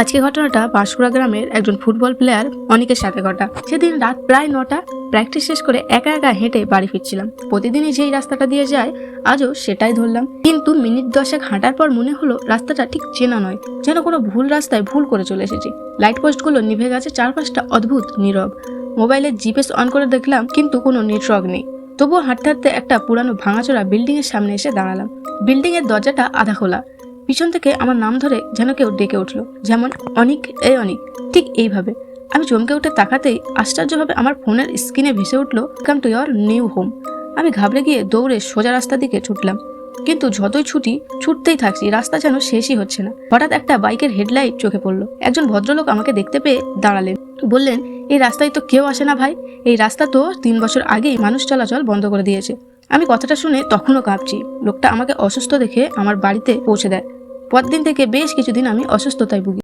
আজকে ঘটনাটা বাঁশকুড়া গ্রামের একজন ফুটবল প্লেয়ার অনিকের সাথে ঘটা। সেদিন রাত প্রায় 9টা, প্র্যাকটিস শেষ করে একা একা হেঁটে বাড়ি ফিরছিলাম। প্রতিদিনই যেই রাস্তাটা দিয়ে যায় আজও সেটাই ধরলাম, কিন্তু মিনিট 10 হাঁটার পর মনে হলো রাস্তাটা ঠিক চেনা নয়, যেন কোনো ভুল রাস্তায় ভুল করে চলে এসেছি। লাইট পোস্টগুলো নিভে গেছে, চারপাশটা অদ্ভুত নীরব। মোবাইলের জিপিএস অন করে দেখলাম, কিন্তু কোনো নেটওয়ার্ক নেই। তবুও হাঁটতে হাঁটতে একটা পুরানো ভাঙাচোরা বিল্ডিং এর সামনে এসে দাঁড়ালাম। বিল্ডিং এর দরজাটা আধা খোলা। পিছন থেকে আমার নাম ধরে যেন কেউ ডেকে উঠলো, যেমন অনিক, এই অনিক, ঠিক এইভাবে। আমি চমকে উঠে তাকাতেই আশ্চর্যভাবে আমার ফোনের স্ক্রিনে ভেসে উঠলো, come to your new home. আমি ঘাবড়ে গিয়ে দৌড়ে সোজা রাস্তার দিকে ছুটলাম, কিন্তু যতই ছুটতেই থাকছি, রাস্তা যেন শেষই হচ্ছে না। হঠাৎ একটা বাইকের হেডলাইট চোখে পড়লো। একজন ভদ্রলোক আমাকে দেখতে পেয়ে দাঁড়ালেন, বললেন, এই রাস্তায় তো কেউ আসে না ভাই, এই রাস্তা তো 3 বছর আগেই মানুষ চলাচল বন্ধ করে দিয়েছে। আমি কথাটা শুনে তখনও কাঁপছি। লোকটা আমাকে অসুস্থ দেখে আমার বাড়িতে পৌঁছে দেয়। পরদিন থেকে বেশ কিছুদিন আমি অসুস্থতায় ভুগি।